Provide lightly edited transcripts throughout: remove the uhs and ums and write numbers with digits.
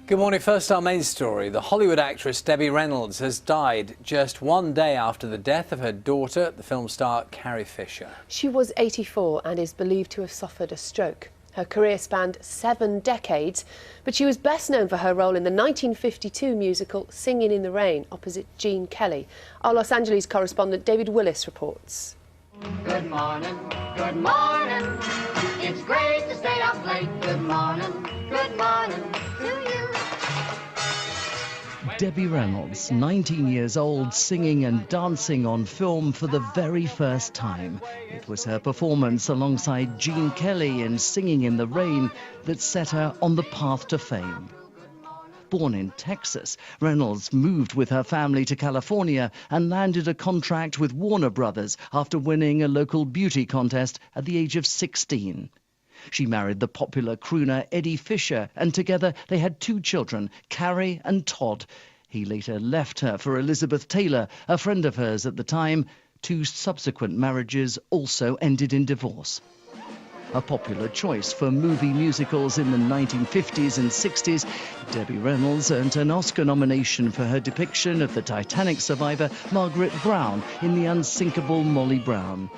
Good morning. First, our main story. The Hollywood actress Debbie Reynolds has died just one day after the death of her daughter, the film star Carrie Fisher. She was 84 and is believed to have suffered a stroke. Her career spanned 7 decades, but she was best known for her role in the 1952 musical Singing in the Rain opposite Gene Kelly. Our Los Angeles correspondent David Willis reports. Good morning, it's great to stay up late. Good morning to you. Debbie Reynolds, 19 years old, singing and dancing on film for the very first time. It was her performance alongside Gene Kelly in Singing in the Rain that set her on the path to fame. Born in Texas, Reynolds moved with her family to California and landed a contract with Warner Brothers after winning a local beauty contest at the age of 16. She married the popular crooner Eddie Fisher, and together they had 2 children, Carrie and Todd. He later left her for Elizabeth Taylor, a friend of hers at the time. 2 subsequent marriages also ended in divorce. A popular choice for movie musicals in the 1950s and 60s, Debbie Reynolds earned an Oscar nomination for her depiction of the Titanic survivor Margaret Brown in The Unsinkable Molly Brown.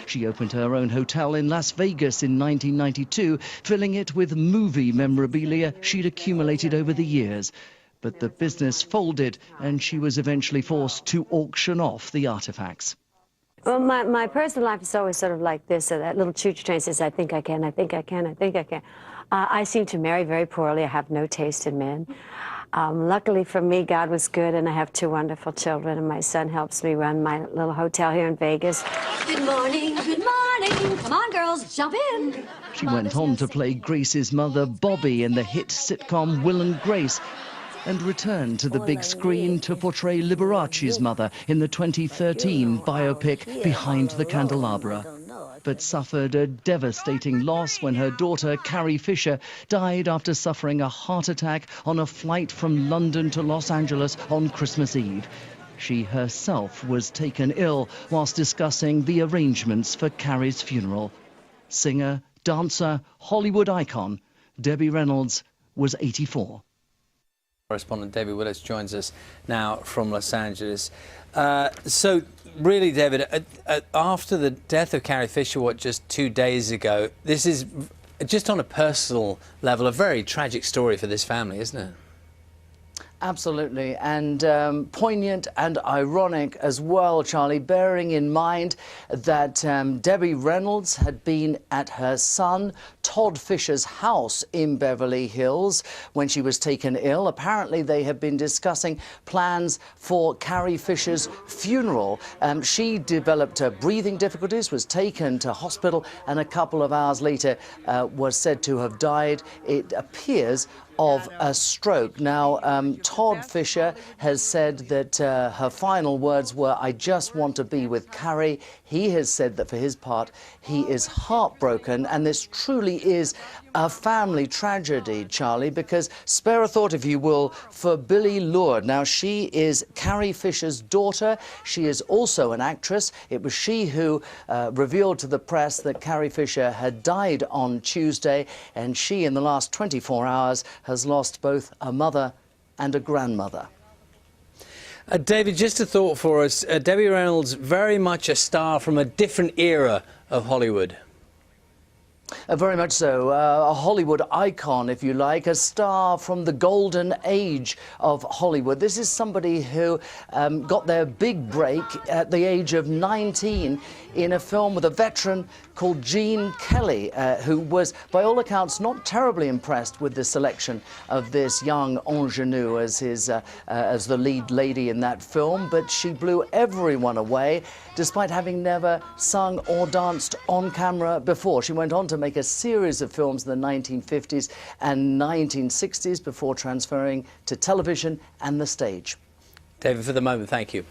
She opened her own hotel in Las Vegas in 1992, filling it with movie memorabilia she'd accumulated over the years. But the business folded, and she was eventually forced to auction off the artifacts. Well, my personal life is always sort of like this. So that little choo-choo train says, I think I can, I think I can, I think I can. I seem to marry very poorly. I have no taste in men. Luckily for me, God was good, and I have 2 wonderful children, and my son helps me run my little hotel here in Vegas. Good morning, good morning. Come on, girls, jump in. She went on to play Grace's mother, Bobby, in the hit sitcom Will and Grace, and returned to the big screen to portray Liberace's mother in the 2013 biopic Behind the Candelabra, but suffered a devastating loss when her daughter, Carrie Fisher, died after suffering a heart attack on a flight from London to Los Angeles on Christmas Eve. She herself was taken ill whilst discussing the arrangements for Carrie's funeral. Singer, dancer, Hollywood icon, Debbie Reynolds was 84. Correspondent David Willis joins us now from Los Angeles. So, really, David, after the death of Carrie Fisher, just 2 days ago, this is, just on a personal level, a very tragic story for this family, isn't it? Absolutely, and poignant and ironic as well, Charlie, bearing in mind that Debbie Reynolds had been at her son Todd Fisher's house in Beverly Hills when she was taken ill. Apparently, they had been discussing plans for Carrie Fisher's funeral. She developed breathing difficulties, was taken to hospital, and a couple of hours later was said to have died, it appears, of a stroke. Now, Todd Fisher has said that her final words were, "I just want to be with Carrie." He has said that for his part, he is heartbroken, and this truly is a family tragedy, Charlie, because spare a thought, if you will, for Billie Lourd. Now, she is Carrie Fisher's daughter. She is also an actress. It was she who revealed to the press that Carrie Fisher had died on Tuesday, and she, in the last 24 hours, has lost both a mother and a grandmother. David, just a thought for us. Debbie Reynolds, very much a star from a different era of Hollywood. Very much so. A Hollywood icon, if you like, a star from the golden age of Hollywood. This is somebody who got their big break at the age of 19 in a film with a veteran called Gene Kelly, who was, by all accounts, not terribly impressed with the selection of this young ingenue as the lead lady in that film. But she blew everyone away, despite having never sung or danced on camera before. She went on to make a series of films in the 1950s and 1960s before transferring to television and the stage. David, for the moment, thank you.